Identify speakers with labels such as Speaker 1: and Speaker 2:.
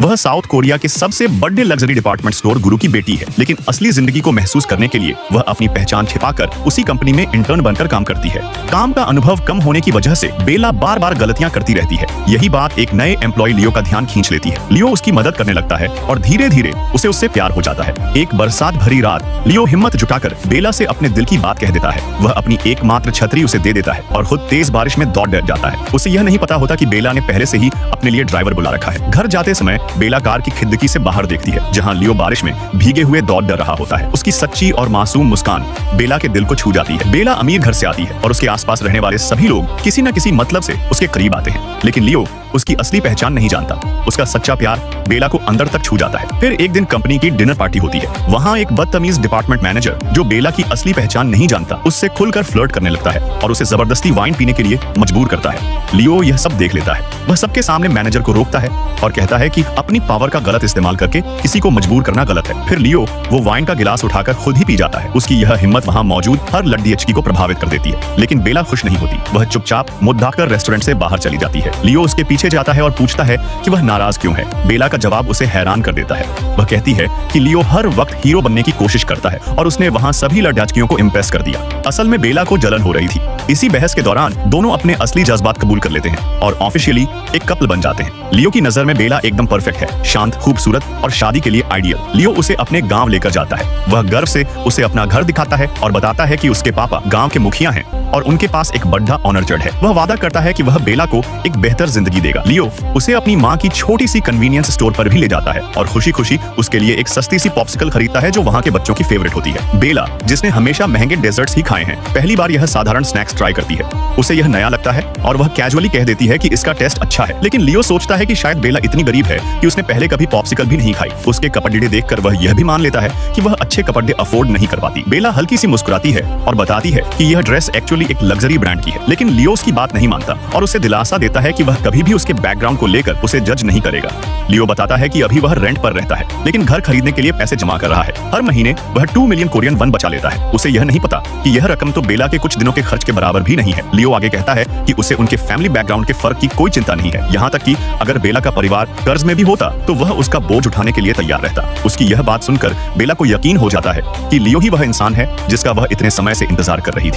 Speaker 1: वह south Korea के सबसे बड़े लग्जरी डिपार्टमेंट स्टोर गुरु की बेटी है, लेकिन असली जिंदगी को महसूस करने के लिए वह अपनी पहचान छिपाकर उसी कंपनी में इंटर्न बनकर काम करती है। काम का अनुभव कम होने की वजह से बेला बार बार गलतियां करती रहती है। यही बात एक नए एम्प्लॉय लियो का ध्यान खींच लेती है। लियो उसकी मदद करने लगता है और धीरे धीरे उसे उससे प्यार हो जाता है। एक बरसात भरी रात लियो हिम्मत जुटाकर बेला से अपने दिल की बात कह देता है। वह अपनी एकमात्र छतरी उसे दे देता है और खुद तेज बारिश में दौड़ जाता है। उसे यह नहीं पता होता कि बेला ने पहले से ही अपने लिए ड्राइवर बुला रखा है। घर जाते समय बेला कार की खिड़की से बाहर देखती है, जहां लियो बारिश में भीगे हुए दौड़ रहा होता है। उसकी सच्ची और मासूम मुस्कान बेला के दिल को छू जाती है। बेला अमीर घर से आती है और उसके आसपास रहने वाले सभी लोग किसी न किसी मतलब से उसके करीब आते हैं, लेकिन लियो उसकी असली पहचान नहीं जानता। उसका सच्चा प्यार बेला को अंदर तक छू जाता है। फिर एक दिन कंपनी की डिनर पार्टी होती है। वहाँ एक बदतमीज डिपार्टमेंट मैनेजर जो बेला की असली पहचान नहीं जानता, उससे खुलकर फ्लर्ट करने लगता है और उसे जबरदस्ती वाइन पीने के लिए मजबूर करता है। लियो यह सब देख लेता है। वह सबके सामने मैनेजर को रोकता है और कहता है कि अपनी पावर का गलत इस्तेमाल करके किसी को मजबूर करना गलत है। फिर लियो वो वाइन का गिलास उठाकर खुद ही पी जाता है। उसकी यह हिम्मत वहाँ मौजूद हर लड़की एचकी को प्रभावित कर देती है, लेकिन बेला खुश नहीं होती। वह चुपचाप मुद्दाकर रेस्टोरेंट से बाहर चली जाती है। लियो उसके पीछे जाता है और पूछता है कि वह नाराज क्यों है। बेला का जवाब उसे हैरान कर देता है। वह कहती है कि लियो हर वक्त हीरो बनने की कोशिश करता है और उसने वहाँ सभी लड़कियों को इम्प्रेस कर दिया। असल में बेला को जलन हो रही थी। इसी बहस के दौरान दोनों अपने असली जज्बात कबूल कर लेते हैं और ऑफिशियली एक कपल बन जाते हैं। लियो की नजर में बेला एकदम परफेक्ट है, शांत, खूबसूरत और शादी के लिए आइडियल। लियो उसे अपने गांव लेकर जाता है। वह गर्व से उसे अपना घर दिखाता है और बताता है कि उसके पापा गांव के मुखिया हैं और उनके पास एक बड़ा ऑनर जड़ है। वह वादा करता है कि वह बेला को एक बेहतर जिंदगी देगा। लियो उसे अपनी माँ की छोटी सी कन्वीनियंस स्टोर पर भी ले जाता है और खुशी खुशी उसके लिए एक सस्ती सी पॉप्सिकल खरीदता है जो वहाँ के बच्चों की फेवरेट होती है। बेला, जिसने हमेशा महंगे डेजर्ट्स ही खाए हैं, पहली बार यह साधारण स्नैक्स ट्राई करती है। उसे यह नया लगता है और वह कैजुअली कह देती है कि इसका टेस्ट अच्छा है, लेकिन लियो सोचता है कि शायद बेला इतनी गरीब है कि उसने पहले कभी पॉप्सिकल भी नहीं खाई। उसके कपड़े देखकर वह यह भी मान लेता है कि वह अच्छे कपड़े अफोर्ड नहीं कर पाती। बेला हल्की सी मुस्कुराती है और बताती है कि यह ड्रेस एक्चुअली एक लग्जरी ब्रांड की है, लेकिन लियो उसकी बात नहीं मानता और उसे दिलासा देता है कि वह कभी भी उसके बैकग्राउंड को लेकर उसे जज नहीं करेगा। लियो बताता है कि अभी वह रेंट पर रहता है, लेकिन घर खरीदने के लिए पैसे जमा कर रहा है। हर महीने वह 2 मिलियन कोरियन वन बचा लेता है। उसे यह नहीं पता कि यह रकम तो बेला के कुछ दिनों के खर्च के बराबर भी नहीं है। लियो आगे कहता है कि उसे उनके फैमिली बैकग्राउंड के फर्क की कोई चिंता नहीं है, यहाँ तक कि अगर बेला का परिवार कर्ज में भी होता तो वह उसका बोझ उठाने के लिए तैयार रहता। उसकी यह बात सुनकर बेला को यकीन हो जाता है कि लियो ही वह इंसान है जिसका वह इतने समय से इंतजार कर रही थी।